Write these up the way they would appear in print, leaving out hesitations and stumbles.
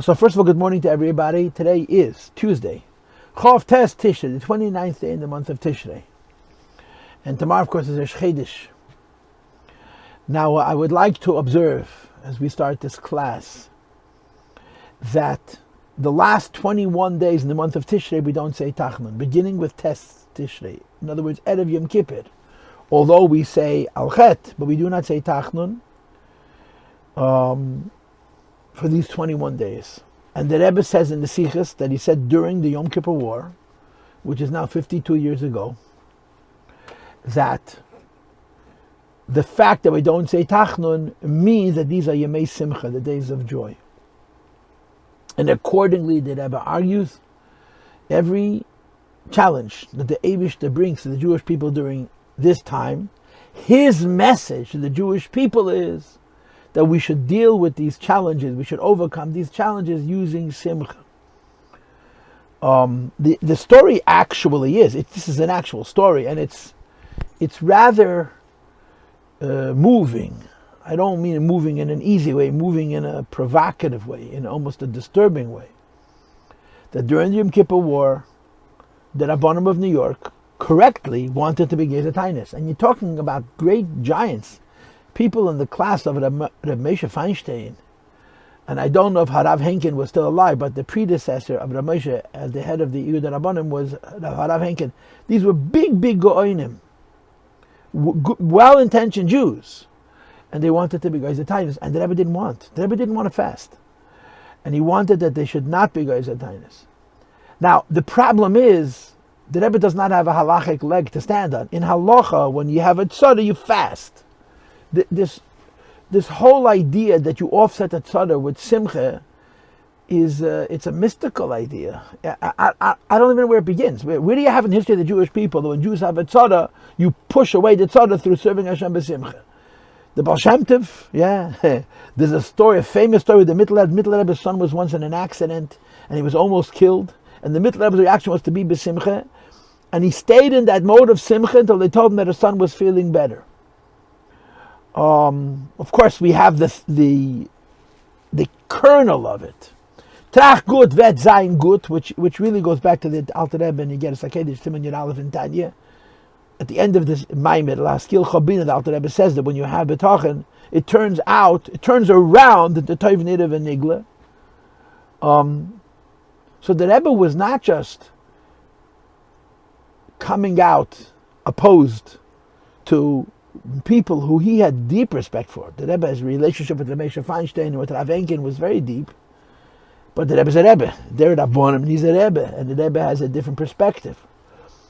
So first of all, good morning to everybody. Today is Tuesday, Chof Tes Tishrei, the 29th day in the month of Tishrei. And tomorrow, of course, is Rosh Chodesh. Now, I would like to observe, as we start this class, that the last 21 days in the month of Tishrei, we don't say Tachnun, beginning with Tes Tishrei. In other words, Erev Yom Kippur. Although we say Al-Chet, but we do not say Tachnun for these 21 days. And the Rebbe says in the Sichos that he said during the Yom Kippur War, which is now 52 years ago, that the fact that we don't say Tachnun means that these are Yemei Simcha, the days of joy. And accordingly, the Rebbe argues, every challenge that the Eibishter brings to the Jewish people during this time, his message to the Jewish people is that we should deal with these challenges, we should overcome these challenges using Simcha. The story actually is, this is an actual story, and it's rather moving. I don't mean moving in an easy way, moving in a provocative way, in almost a disturbing way. That during the Yom Kippur War, the Rabbanim of New York correctly wanted to be Gezetainis. And you're talking about great giants, people in the class of Reb Moshe Feinstein. And I don't know if Harav Henkin was still alive, but the predecessor of Reb Moshe as the head of the Yehud Rabbanim was Harav Henkin. These were big Go'onim, well-intentioned Jews. And they wanted to be Gezetainis. And the Rebbe didn't want. The Rebbe didn't want to fast. And he wanted that they should not be Gezetainis. Now, the problem is, the Rebbe does not have a halachic leg to stand on. In halacha, when you have a tzara, you fast. This whole idea that you offset a tzara with simcha is it's a mystical idea. I don't even know where it begins. Where do you have in history of the Jewish people that when Jews have a tzara, you push away the tzara through serving Hashem b'simcha? The Baal Shem Tov, there's a story, a famous story. The Mittler Rebbe's son was once in an accident and he was almost killed. And the Mittler Rebbe's reaction was to be b'simcha. And he stayed in that mode of simcha until they told him that his son was feeling better. Of course, we have the kernel of it. Trach gut vet zayin gut, which really goes back to the Alter Rebbe, and you get a Sakedish Siman Yud Aleph in Tanya. At the end of this Maimed, Laskil Chabina, the Alter Rebbe says that when you have B'tachin, it turns around the Tov Nidav and Nigla. So the Rebbe was not just coming out opposed to people who he had deep respect for. The Rebbe's relationship with Rebbe Moshe Feinstein and with Rav Enkin was very deep. But the Rebbe's a Rebbe. They're Rabbanim and he's a Rebbe. And the Rebbe has a different perspective.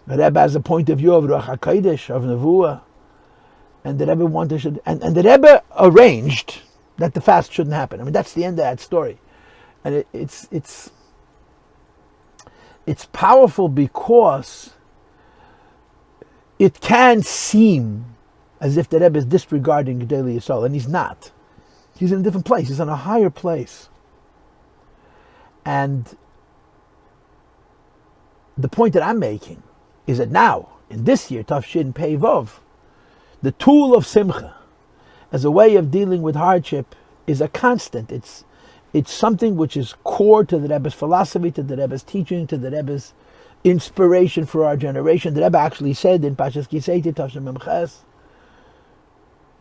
The Rebbe has a point of view of Ruach HaKodesh, of Nevuah. And the Rebbe wanted and the Rebbe arranged that the fast shouldn't happen. I mean, that's the end of that story. And it's powerful because it can seem as if the Rebbe is disregarding Gedolei Yisrael, and he's not. He's in a different place. He's in a higher place. And the point that I'm making is that now, in this year, Tafshin Pei Vav, the tool of Simcha, as a way of dealing with hardship, is a constant. It's something which is core to the Rebbe's philosophy, to the Rebbe's teaching, to the Rebbe's inspiration for our generation. The Rebbe actually said in Pashas Kiseiti, Tafshin Mem Ches,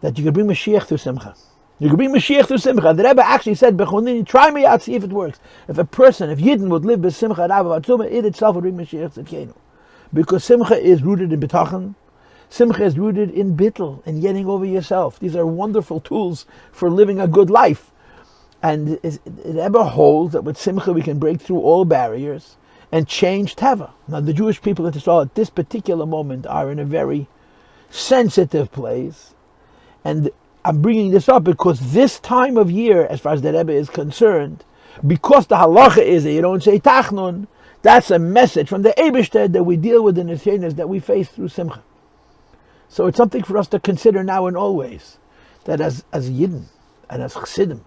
that you can bring Mashiach through Simcha. You can bring Mashiach through Simcha. The Rebbe actually said, Bechonini, try me out, see if it works. If Yidden would live with Simcha Rabba Batzuma, it itself would bring Mashiach Tzidkenu. Because Simcha is rooted in B'tachan. Simcha is rooted in Bittul, and getting over yourself. These are wonderful tools for living a good life. And the Rebbe holds that with Simcha we can break through all barriers and change Teva. Now the Jewish people at this particular moment are in a very sensitive place. And I'm bringing this up because this time of year, as far as the Rebbe is concerned, because the halacha is that you don't say Tachnun, that's a message from the Eibishter that we deal with the Nisyanis that we face through Simcha. So it's something for us to consider now and always, that as Yidden and as Chassidim,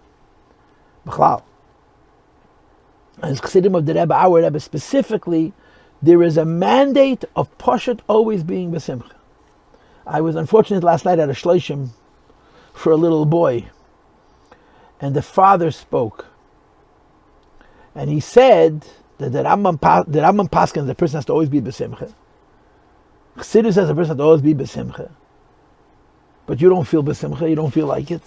B'chlal, as Chassidim of the Rebbe, our Rebbe specifically, there is a mandate of Poshet always being B'simcha. I was unfortunate last night at a shloshim for a little boy, and the father spoke, And he said that the Rambam Paskin, the person has to always be besimcha. Chassidus says the person has to always be besimcha. But you don't feel besimcha, you don't feel like it.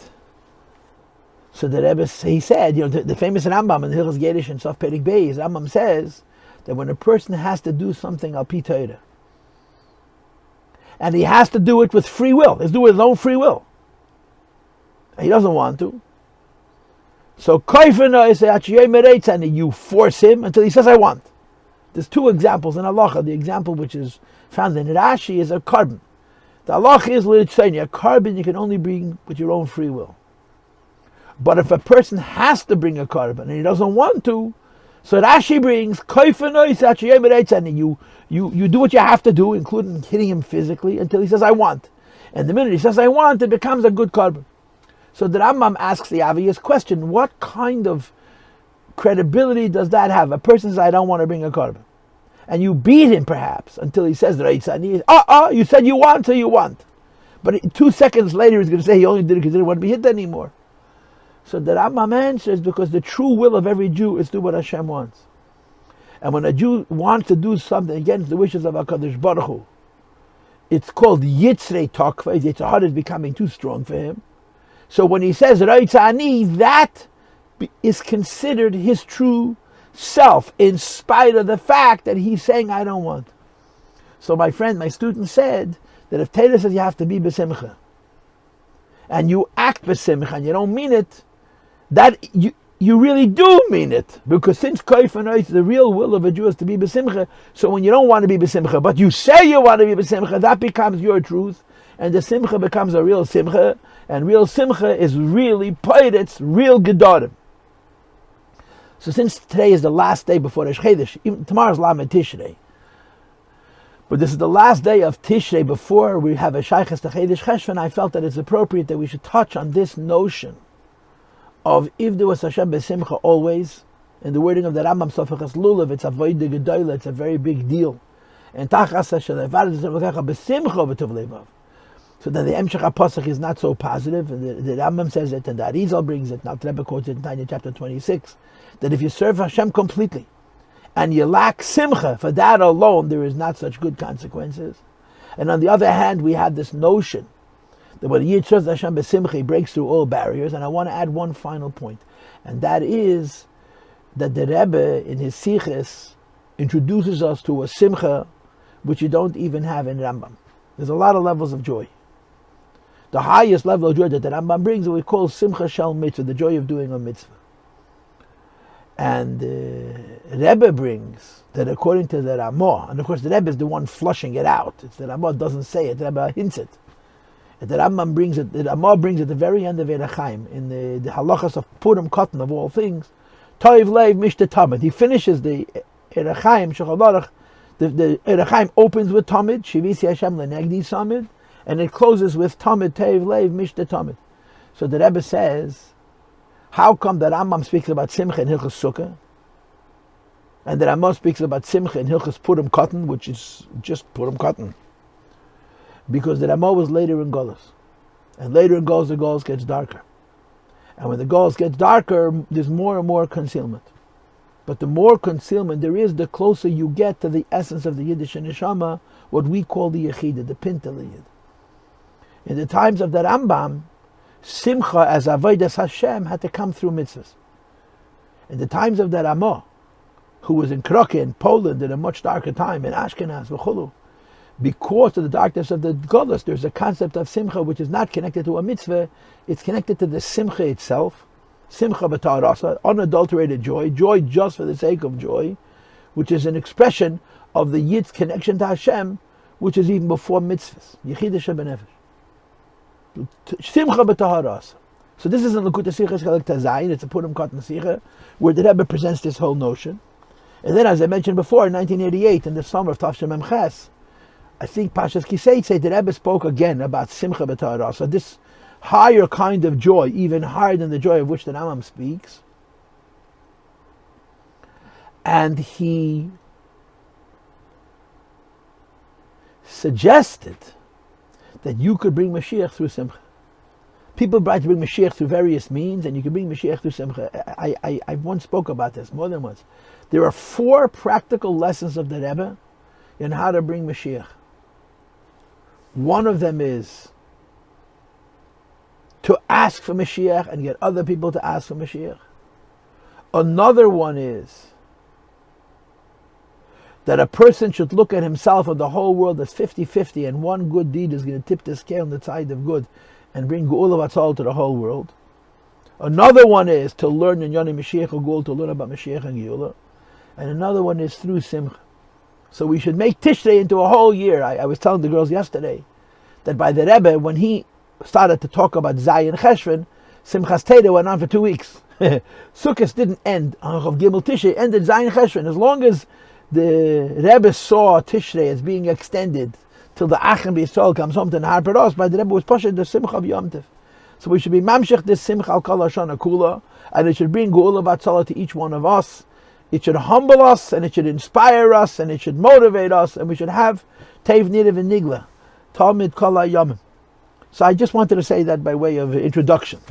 So the Rebbe, he said, the famous Rambam in the Hilchos Gedish and Sof Perik Beis, Rambam says that when a person has to do something al pi Torah, and he has to do it with free will, he's doing his own free will, and he doesn't want to, so and you force him until he says, I want. There's two examples in halacha. The example which is found in Rashi is a carbon. The halacha is a carbon you can only bring with your own free will. But if a person has to bring a carbon and he doesn't want to, so Rashi brings and you do what you have to do, including hitting him physically, until he says, I want. And the minute he says, I want, it becomes a good carbon. So the Rambam asks the obvious question, what kind of credibility does that have? A person says, I don't want to bring a carbon. And you beat him perhaps until he says, you said you want, so you want. But 2 seconds later he's going to say he only did it because he didn't want to be hit anymore. So the Rambam answers, because the true will of every Jew is to do what Hashem wants. And when a Jew wants to do something against the wishes of HaKadosh Baruch Hu, it's called Yitzrei Tokva. His heart is becoming too strong for him. So when he says Reitzani, that is considered his true self, in spite of the fact that he's saying, I don't want. So my student said that if Torah says you have to be besimcha, and you act besimcha and you don't mean it, that you really do mean it. Because since Kaif, the real will of a Jew is to be besimcha, so when you don't want to be besimcha, but you say you want to be besimcha, that becomes your truth, and the simcha becomes a real simcha, and real simcha is really poet's real gedarim. So since today is the last day before Rosh Chodesh, even tomorrow's Lamed Tishrei, but this is the last day of Tishrei before we have a Shaychus to Chodesh Cheshvan, I felt that it's appropriate that we should touch on this notion of Ivdu es Hashem besimcha always. In the wording of the Rambam Sofachas Lulav, it's a voide gedoyle, it's a very big deal. And Tachas Shelevad besimcha v'tov levav. So then the Emshech HaPasach is not so positive, and the Rambam says it, and the Arizal brings it, now the Rebbe quotes it in Tanya chapter 26, that if you serve Hashem completely, and you lack simcha, for that alone there is not such good consequences. And on the other hand, we have this notion that when a Yid serves Hashem besimcha, he breaks through all barriers. And I want to add one final point, and that is that the Rebbe in his Siches introduces us to a simcha which you don't even have in Rambam. There's a lot of levels of joy. The highest level of joy that the Rambam brings is what we call simcha shel mitzvah, the joy of doing a mitzvah. And Rebbe brings that according to the Ramah, and of course the Rebbe is the one flushing it out. It's the Ramah doesn't say it, the Rebbe hints it. And the Rambam brings it, the Ramah brings it at the very end of Erechaim, in the halachas of Purim Cotton of all things. Toiv leiv mishte tamid. He finishes the Erechaim, Shechalorach, the Erechaim opens with tamid, Shivisi Hashem lenegdi samid, and it closes with tamid, Toiv leiv mishte tamid. So the Rebbe says, how come the Rambam speaks about Simcha in Hilchos Sukkah, and the Rambam speaks about Simcha in Hilchos Purim Cotton, which is just Purim Cotton? Because the Rambam was later in Golus, and later in Golus, the Golus gets darker. And when the Golus gets darker, there's more and more concealment. But the more concealment there is, the closer you get to the essence of the Yiddish Neshama, what we call the Yechidah, the Pintel Yid. In the times of the Rambam, Simcha as Avodas Hashem had to come through mitzvahs. In the times of the Ramah, who was in Krakow in Poland in a much darker time, in Ashkenaz, v'chulu, because of the darkness of the Golus, there's a concept of Simcha which is not connected to a mitzvah, it's connected to the Simcha itself. Simcha b'ta'arasa, unadulterated joy, joy just for the sake of joy, which is an expression of the Yid's connection to Hashem, which is even before mitzvahs. Yechidah shebenefesh. Simcha b'ta'arasa. So this is in L'Kutei Sichos Chelek Tazayin, it's a Purim Cotton Sicha, where the Rebbe presents this whole notion. And then, as I mentioned before, in 1988, in the summer of Tafshem Mem Ches, I think Pashas Kisei said the Rebbe spoke again about Simcha b'ta'arasa, this higher kind of joy, even higher than the joy of which the Rambam speaks. And he suggested that you could bring Mashiach through Simcha. People try to bring Mashiach through various means, and you can bring Mashiach through Simcha. I once spoke about this, more than once. There are 4 practical lessons of the Rebbe in how to bring Mashiach. One of them is to ask for Mashiach and get other people to ask for Mashiach. Another one is that a person should look at himself and the whole world as 50-50, and one good deed is going to tip the scale on the side of good and bring Geula Vatzal to the whole world. Another one is to learn in Yoni Mashiach or Geula, to learn about Mashiach and Geula. And another one is through Simcha. So we should make Tishrei into a whole year. I was telling the girls yesterday that by the Rebbe, when he started to talk about Zayin Cheshvan, Simchas Teda went on for 2 weeks. Sukkot didn't end on Chav Gimel Tishrei, ended Zayin Cheshvan. As long as the Rebbe saw Tishrei as being extended till the Achim B'Yisrael comes home to Nahar Peros, by the Rebbe was pushing the Simcha of Yom Tov. So we should be mamshech this Simcha al Kol Hashana Kula, and it should bring Geula Vatzala to each one of us. It should humble us, and it should inspire us, and it should motivate us, and we should have Tev Nidav and Nigla, Talmid Kol HaYomim. So I just wanted to say that by way of introduction.